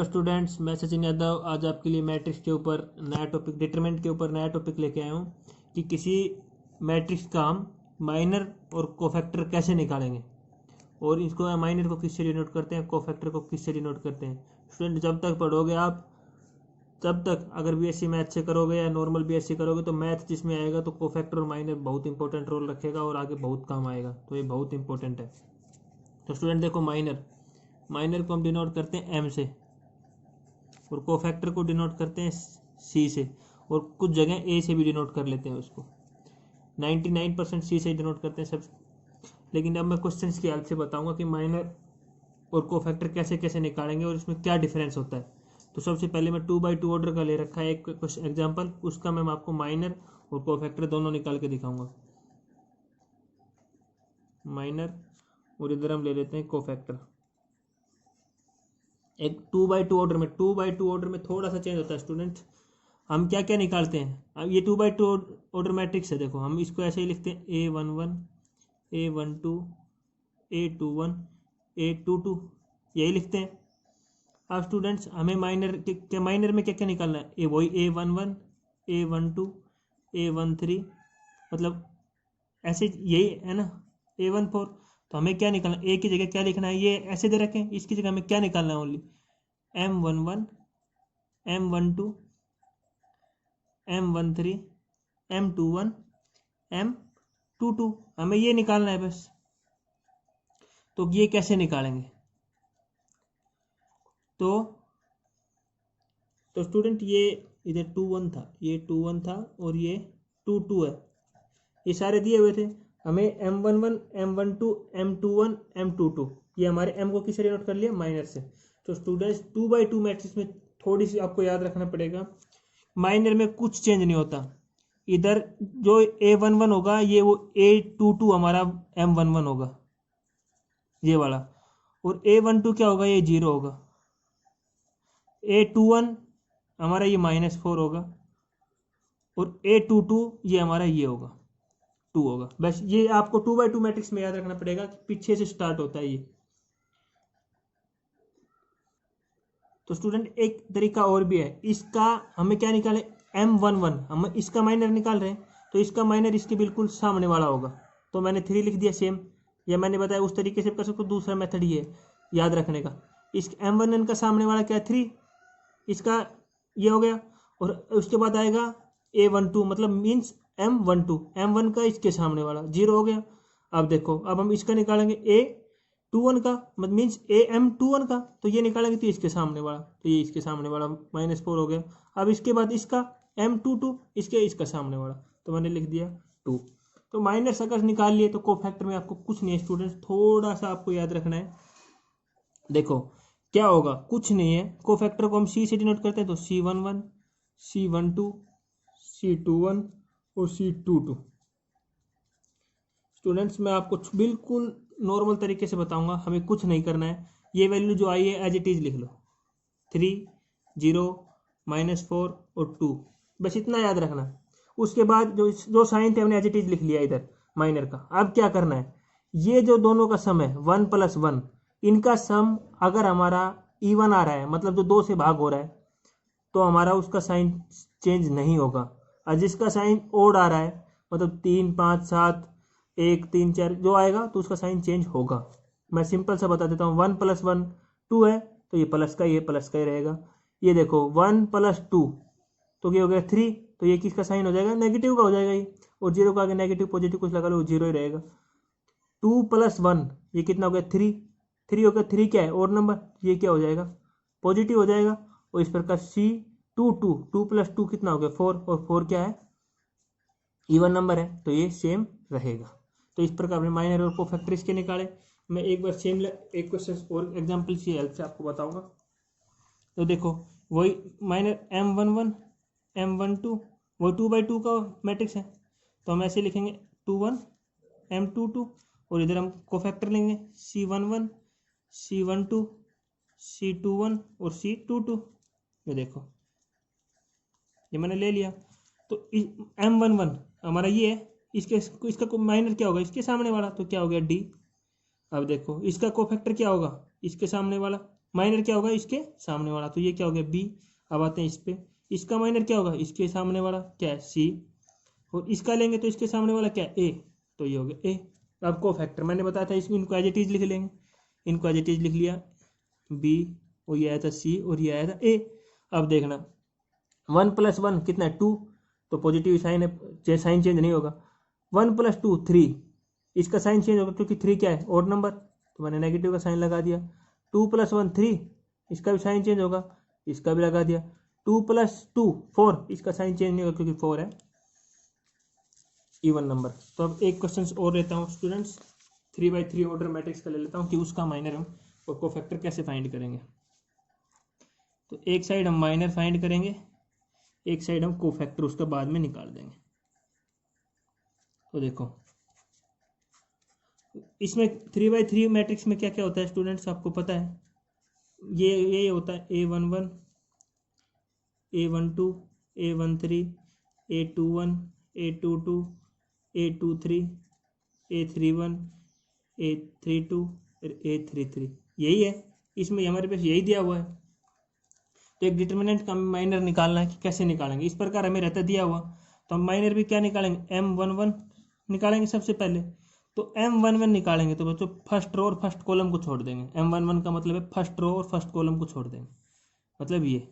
Students, मैं सचिन यादव आज आपके लिए मैट्रिक्स के ऊपर नया टॉपिक डिटरमिनेंट के ऊपर नया टॉपिक लेके आया हूँ कि किसी मैट्रिक्स का हम माइनर और कोफैक्टर कैसे निकालेंगे और इसको माइनर को किससे डिनोट करते हैं, कोफैक्टर को किससे डिनोट करते हैं। स्टूडेंट जब तक पढ़ोगे आप तब तक अगर बीएससी मैथ से करोगे या नॉर्मल बीएससी करोगे तो मैथ जिसमें आएगा तो कोफैक्टर और माइनर बहुत इंपॉर्टेंट रोल रखेगा और आगे बहुत काम आएगा, तो ये बहुत इंपॉर्टेंट है। तो स्टूडेंट देखो, माइनर को हम डिनोट करते हैं एम से और कोफैक्टर को डिनोट करते हैं सी से और कुछ जगह ए से भी डिनोट कर लेते हैं उसको। 99% सी से डिनोट करते हैं सब। लेकिन अब मैं क्वेश्चंस की हेल्प से बताऊंगा कि माइनर और कोफैक्टर कैसे कैसे निकालेंगे और इसमें क्या डिफरेंस होता है। तो सबसे पहले मैं 2x2 ऑर्डर का ले रखा है एक एग्जाम्पल, उसका मैं आपको माइनर और कोफैक्टर दोनों निकाल के दिखाऊंगा। माइनर और इधर हम ले लेते हैं कोफैक्टर। एक 2x2 ऑर्डर में थोड़ा सा चेंज होता है स्टूडेंट। हम क्या क्या निकालते हैं, अब ये 2x2 ऑर्डर मैट्रिक्स है, देखो हम इसको ऐसे ही लिखते हैं A11 A12 A21 A22, यही लिखते हैं। अब स्टूडेंट्स हमें माइनर में क्या क्या निकालना है, वही A11 A12 A13, मतलब ऐसे यही है ना A14। तो हमें क्या निकालना, ए की जगह क्या लिखना है, ये ऐसे दे रखें, इसकी जगह हमें क्या निकालना है, only M11 M12 M13 M21 M22, हमें ये निकालना है बस। तो ये कैसे निकालेंगे, तो स्टूडेंट ये इधर 21 था, ये 21 था और ये 22 है, ये सारे दिए हुए थे। हमें M11 M12 M21 M22, ये हमारे M को किससे डिनोट कर लिया, माइनर से। तो स्टूडेंट्स 2x2 मैट्रिक्स में थोड़ी सी आपको याद रखना पड़ेगा, माइनर में कुछ चेंज नहीं होता। इधर जो A11 होगा ये वो A22 हमारा M11 होगा, ये वाला, और A12 क्या होगा, ये 0 होगा। A21 हमारा ये -4 होगा और A22 ये हमारा ये होगा 2 होगा। बस ये आपको 2x2 मैट्रिक्स में याद रखना पड़ेगा कि पीछे से स्टार्ट होता है ये। तो स्टूडेंट एक तरीका और भी है, इसका हमें क्या निकाले, M11 हम इसका माइनर निकाल रहे हैं तो इसका माइनर इसके बिल्कुल सामने वाला होगा, तो मैंने 3 लिख दिया सेम, या मैंने बताया उस तरीके से कर सकते हो। दूसरा मेथड ये है याद रखने का, इस M11 का सामने वाला क्या है 3, इसका ये हो गया, और उसके बाद आएगा A12 मतलब मीन्स M12, M1 का इसके सामने वाला 0 हो गया। अब देखो, अब हम इसका निकालेंगे A21 का मतलब मीन्स AM21 का, तो ये निकालेंगे तो इसके सामने वाला, तो ये इसके सामने वाला -4 हो गया। अब इसके बाद इसका M22 इसका सामने वाला, तो मैंने लिख दिया 2। तो माइनस अगर निकाल लिए तो कोफैक्टर में आपको कुछ नहीं है स्टूडेंट्स, थोड़ा सा आपको याद रखना है। देखो क्या होगा, कुछ नहीं है, कोफैक्टर को हम C से डिनोट करते हैं तो C11 C12 C21 और C22। स्टूडेंट्स मैं आपको बिल्कुल नॉर्मल तरीके से बताऊंगा, हमें कुछ नहीं करना है। ये वैल्यू जो आई है एज इट इज लिख लो, 3 0 -4 और 2, बस इतना याद रखना। उसके बाद जो साइन थे हमने एज इट इज लिख लिया इधर माइनर का। अब क्या करना है, ये जो दोनों का सम है 1 + 1, इनका सम अगर हमारा इवन आ रहा है मतलब जो 2 से भाग हो रहा है तो हमारा उसका साइन चेंज नहीं होगा, और जिसका साइन ओड आ रहा है मतलब 3 5 7 1 3 4 जो आएगा तो उसका साइन चेंज होगा। मैं सिंपल सा बता देता हूँ, 1 + 1 2 है तो ये प्लस का ही रहेगा। ये देखो 1 + 2 तो ये हो गया 3, तो ये किसका साइन हो जाएगा, नेगेटिव का हो जाएगा ये, और 0 का आगे नेगेटिव पॉजिटिव कुछ लगा लो 0 ही रहेगा। 2 + 1 ये कितना हो गया 3, 3 हो गया, 3 क्या है और नंबर, ये क्या हो जाएगा पॉजिटिव हो जाएगा। और इस प्रकार C22 2 + 2 कितना हो गया 4, और 4 क्या है इवन नंबर है तो ये सेम रहेगा। तो इस प्रकार हमने माइनर और कोफैक्टर इसके निकाले। मैं एक बार सेम एक क्वेश्चन और एग्जांपल की हेल्प से आपको बताऊंगा। तो देखो वही माइनर M11 M12 वो 2x2 का मैट्रिक्स है, तो हम ऐसे लिखेंगे 21 M22, और इधर हम कोफैक्टर लेंगे C11 C12 C21 और C22। ये देखो ये मैंने ले लिया। तो M11 हमारा ये है, इसका माइनर क्या होगा, इसके सामने वाला, तो क्या हो गया D। अब देखो इसका कोफैक्टर क्या होगा, इसके सामने वाला, माइनर क्या होगा, इसके सामने वाला, तो ये क्या हो गया बी। अब आते हैं इस पे, इसका माइनर क्या होगा, इसके सामने वाला क्या है सी, और इसका लेंगे तो इसके सामने वाला क्या है ए, तो ये हो गया ए। अब को फैक्टर मैंने बताया था, इसमें इनको एज इट इज लिख लेंगे, इनको एज इट इज लिख लिया, बी और ये आया था सी और ये आया था ए। अब देखना 1 + 1 कितना है 2, तो पॉजिटिव साइन है, साइन चेंज नहीं होगा। 1 + 2 3, इसका साइन चेंज होगा क्योंकि 3 क्या है और नंबर, तो मैंने नेगेटिव का साइन लगा दिया। 2 + 1 3, इसका भी साइन चेंज होगा, इसका भी लगा दिया। 2 + 2 4, इसका साइन चेंज नहीं होगा क्योंकि 4 है इवन नंबर। तो अब एक क्वेश्चन और लेता हूँ स्टूडेंट्स, 3x3 ऑर्डर मैट्रिक्स का ले लेता हूँ कि उसका माइनर हम और कोफैक्टर कैसे फाइंड करेंगे। तो एक साइड हम माइनर फाइंड करेंगे, एक साइड हम कोफैक्टर उसका बाद में निकाल देंगे। तो देखो इसमें 3x3 मैट्रिक्स में क्या क्या होता है स्टूडेंट्स, आपको पता है, ये होता है A11 A12 A13 A21 A22 A23 A31 A32 A33, यही है, इसमें हमारे पास यही दिया हुआ है। तो एक डिटर्मिनेंट का माइनर निकालना है कि कैसे निकालेंगे, इस प्रकार हमें रहता दिया हुआ, तो हम माइनर भी क्या निकालेंगे M11 निकालेंगे सबसे पहले। तो M11 निकालेंगे तो बच्चों फर्स्ट रो और फर्स्ट कॉलम को छोड़ देंगे, M11 का मतलब है फर्स्ट रो और फर्स्ट कॉलम को छोड़ देंगे, मतलब ये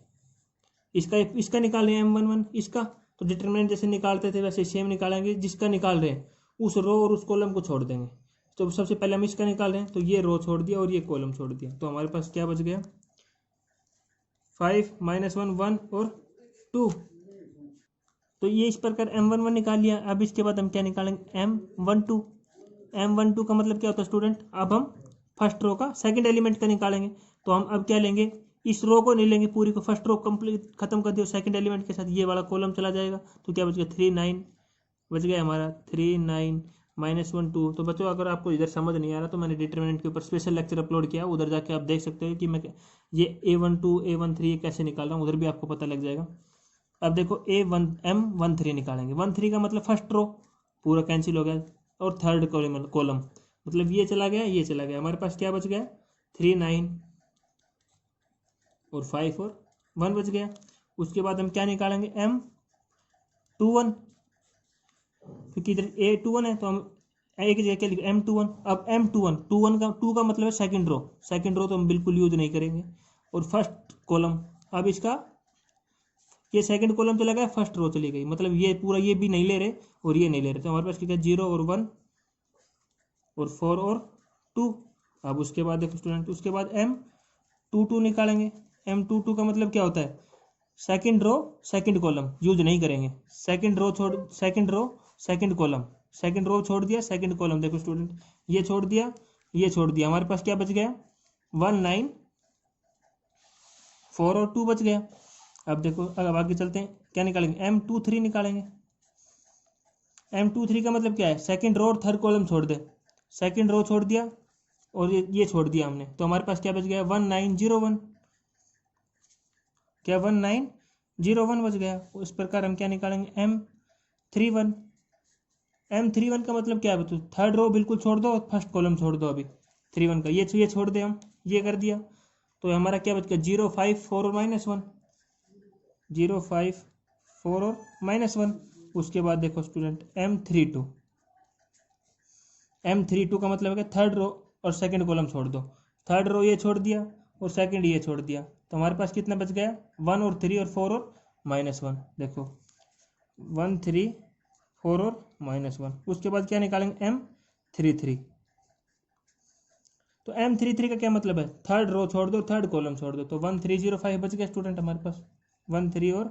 इसका निकाल रहे हैं M11 इसका, तो डिटरमिनेंट जैसे निकालते थे वैसे सेम निकालेंगे, जिसका निकाल रहे हैं उस रो और उस कॉलम को छोड़ देंगे। तो सबसे पहले हम इसका निकाल रहे हैं, तो ये रो छोड़ दिया और ये कॉलम छोड़ दिया, तो हमारे पास क्या बच गया 5 - 1 1 और 2। तो ये इस प्रकार M11 निकाल लिया। अब इसके बाद हम क्या निकालेंगे M12। M12 का मतलब क्या होता है स्टूडेंट, अब हम फर्स्ट रो का सेकंड एलिमेंट का निकालेंगे। तो हम अब क्या लेंगे, इस रो को नहीं लेंगे पूरी को, फर्स्ट रो कंप्लीट खत्म कर दिया, सेकंड एलिमेंट के साथ ये वाला कॉलम चला जाएगा, तो क्या बच गया 3 9 बच गया हमारा 3 9 -1 2। तो बच्चों अगर आपको इधर समझ नहीं आ रहा तो मैंने डिटरमिनेंट के ऊपर स्पेशल लेक्चर अपलोड किया, उधर जाके आप देख सकते हो कि मैं ये A12 A13 ये कैसे निकाल रहा हूँ, उधर भी आपको पता लग जाएगा। अब देखो M13 निकालेंगे, 13 का मतलब फर्स्ट रो पूरा कैंसिल हो गया, और थर्ड कॉलम मतलब ये चला गया ये चला गया, हमारे पास क्या बच गया 3 9 और 5 और 1 बच गया। उसके बाद हम क्या निकालेंगे M21, क्योंकि इधर A21 है तो हम एक जगह क्या लिखे M21। अब M21 21 का 2 का मतलब है सेकंड रो तो हम बिल्कुल यूज नहीं करेंगे, और फर्स्ट कॉलम, अब इसका ये सेकंड कॉलम चला गया फर्स्ट रो चली गई, मतलब ये पूरा ये भी नहीं ले रहे और ये नहीं ले रहे, तो हमारे पास क्या 0 और 1 और 4 और 2। अब उसके बाद देखो स्टूडेंट, उसके बाद M22 निकालेंगे। M22 का मतलब क्या होता है, second row second column use नहीं करेंगे, second row second column, second row छोड़ दिया सेकंड कॉलम, देखो स्टूडेंट ये छोड़ दिया ये छोड़ दिया, हमारे पास क्या बच गया 1 9 4 और 2 बच गया। अब देखो अब आगे चलते हैं, क्या निकालेंगे M23 निकालेंगे। M23 का मतलब क्या है, सेकंड रो और थर्ड कॉलम छोड़ दे, सेकंड रो छोड़ दिया और ये छोड़ दिया हमने, तो हमारे पास क्या बच गया 1 9 0 1, क्या 1 9 0 1 बच गया। उस प्रकार हम क्या निकालेंगे M31। M31 का मतलब क्या है बच्चों, थर्ड रो बिल्कुल छोड़ दो और फर्स्ट कॉलम छोड़ दो, अभी 31 का ये छोड़ दे, हम ये कर दिया, तो हमारा क्या बच गया 0 5 4 और -1, 0 5 4 और -1। उसके बाद देखो स्टूडेंट M32 का मतलब है कि थर्ड रो और सेकंड कॉलम छोड़ दो, थर्ड रो ये छोड़ दिया और सेकंड ये छोड़ दिया, तो हमारे पास कितना बच गया 1 और 3 और 4 और -1, देखो 1 3 4 और -1। उसके बाद क्या निकालेंगे M33। तो M33 का क्या मतलब है, थर्ड रो छोड़ दो थर्ड कॉलम छोड़ दो, तो 1 3 0 5 बच गया स्टूडेंट हमारे पास, 1 3 और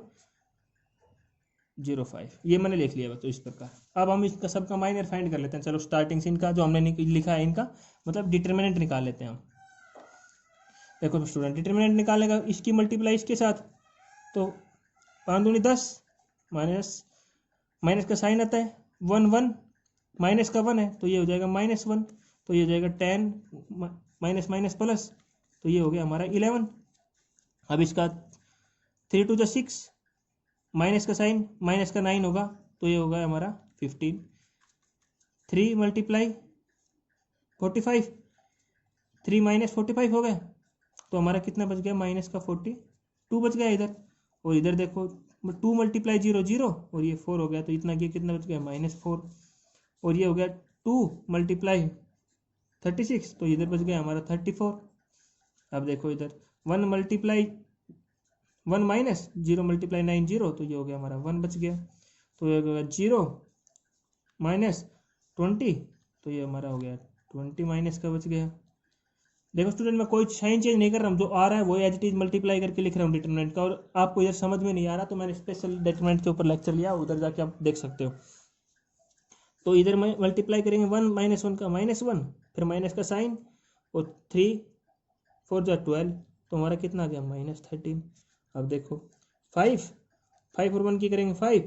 0 5, ये मैंने लिख लिया तो इस प्रकार। अब हम इसका सबका माइनर फाइंड कर लेते हैं, चलो स्टार्टिंग से इनका जो हमने लिखा है इनका मतलब डिटर्मिनेंट निकाल लेते हैं हम। देखो स्टूडेंट डिटर्मिनेंट निकालने का, इसकी मल्टीप्लाई इसके साथ, तो 5 दूनी 10 माइनस का साइन आता है 1 1 माइनस का 1 है तो ये हो जाएगा -1, तो ये हो जाएगा 10 माइनस माइनस प्लस, तो ये हो गया हमारा 11। अब इसका 3 2 6 माइनस का साइन माइनस का 9 होगा, तो ये होगा हमारा 15। 3 × 45 3 - 45 हो गया, तो हमारा कितना बच गया, माइनस का 42 बच गया इधर। और इधर देखो 2 मल्टीप्लाई 0 0 और ये 4 हो गया, तो इतना कितना बच गया, -4। और ये हो गया 2 मल्टीप्लाई 36, तो इधर बच गया हमारा 34। अब देखो इधर 1 मल्टीप्लाई 1 माइनस 0 मल्टीप्लाई 9 0, तो ये हो गया हमारा 1 बच गया। तो ये हो गया 0 माइनस 20, तो ये हमारा हो गया 20 माइनस का बच गया। देखो स्टूडेंट, मैं कोई साइन चेंज नहीं कर रहा हूँ, जो आ रहा है वो एज इट इज मल्टीप्लाई करके लिख रहा हूँ डिटरमिनेंट का। और आपको इधर समझ में नहीं आ रहा तो मैंने स्पेशल डिटरमिनेंट के ऊपर लेक्चर लिया, उधर जाके आप देख सकते हो। तो इधर में मल्टीप्लाई करेंगे 1 -1 का -1, फिर माइनस का साइन, और 3 4 जा 12, तो हमारा कितना आ गया, -13। अब देखो 5 5 और 1 की करेंगे 5,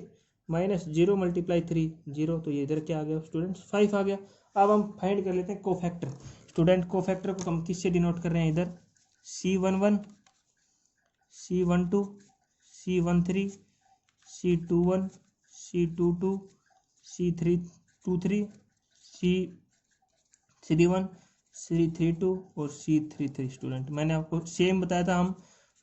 -0 मल्टीप्लाई 3 0, तो ये इधर क्या आ गया स्टूडेंट्स, 5 आ गया। अब हम फाइंड कर लेते हैं कोफैक्टर। स्टूडेंट कोफैक्टर को हम किससे डिनोट कर रहे हैं, इधर C11 C12 C13 C21 C22 C323 C31 C32 और C33। स्टूडेंट मैंने आपको सेम बताया था, हम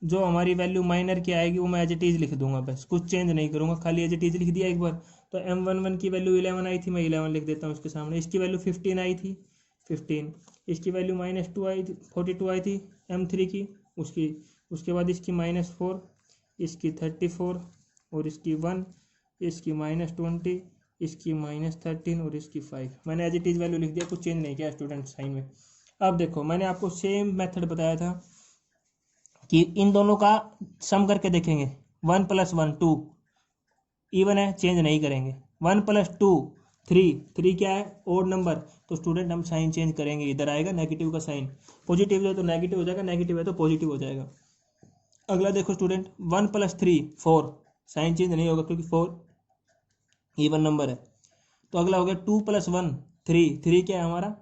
जो हमारी वैल्यू माइनर की आएगी वो मैं एज इट इज लिख दूंगा, बस कुछ चेंज नहीं करूंगा, खाली एज इट इज लिख दिया एक बार। तो M11 की वैल्यू 11 आई थी, मैं 11 लिख देता हूँ इसके सामने। इसकी वैल्यू 15 आई थी, 15। इसकी वैल्यू -2 आई थी, 42 आई थी M3 की, उसके बाद इसकी -4, इसकी 34, और इसकी 1, इसकी -20, इसकी -13 और इसकी 5। मैंने एज इट इज वैल्यू लिख दिया, कुछ चेंज नहीं किया स्टूडेंट साइन में। अब देखो मैंने आपको सेम मेथड बताया था कि इन दोनों का सम करके देखेंगे। 1 + 1 2 इवन है, चेंज नहीं करेंगे। 1 + 2 3 क्या है, ओड नंबर, तो स्टूडेंट हम साइन चेंज करेंगे, इधर आएगा नेगेटिव का साइन, पॉजिटिव है तो नेगेटिव हो जाएगा, नेगेटिव है तो पॉजिटिव हो जाएगा। अगला देखो स्टूडेंट 1 + 3 4, साइन चेंज नहीं होगा क्योंकि 4 इवन नंबर है। तो अगला हो गया 2 + 1 3 क्या है हमारा,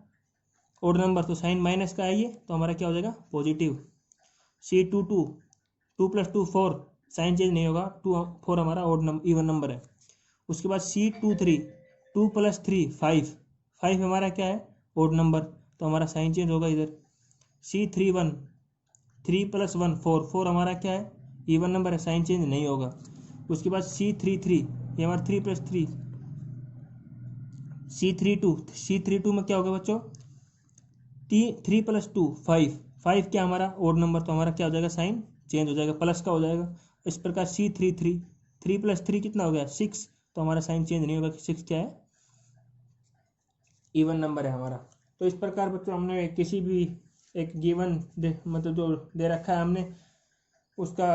ओड नंबर, तो साइन माइनस का आइए, तो हमारा क्या हो जाएगा, पॉजिटिव। C22 2 + 2 4, साइन चेंज नहीं होगा, 2 4 हमारा ओड नंबर इवन नंबर है। उसके बाद C23 2 + 3 5 हमारा क्या है, ओड नंबर, तो हमारा साइन चेंज होगा इधर। C31 3 + 1 4 हमारा क्या है, इवन नंबर है, साइन चेंज नहीं होगा। उसके बाद C33 ये हमारा 3 + 3 C32 में क्या होगा बच्चों, 3 + 2 5 क्या हमारा ओड नंबर, तो हमारा क्या हो जाएगा, साइन चेंज हो जाएगा, प्लस का हो जाएगा। इस प्रकार C33 3 + 3 कितना हो गया, 6, तो हमारा साइन चेंज नहीं होगा, 6 क्या है, इवन नंबर है हमारा। तो इस प्रकार बच्चों हमने किसी भी एक गिवन मतलब जो दे रखा है हमने, उसका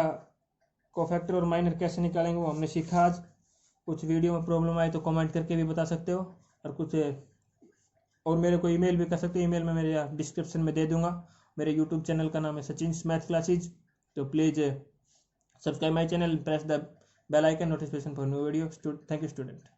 कोफैक्टर और माइनर कैसे निकालेंगे वो हमने सीखा आज। कुछ वीडियो में प्रॉब्लम आए तो कमेंट करके भी बता सकते हो, और कुछ और मेरे को ईमेल भी कर सकते हो, ईमेल में मेरे डिस्क्रिप्शन में दे दूंगा। मेरे यूट्यूब चैनल का नाम है सचिन मैथ क्लासेज, तो please subscribe my channel, press the bell icon, notification for new video. Thank you student.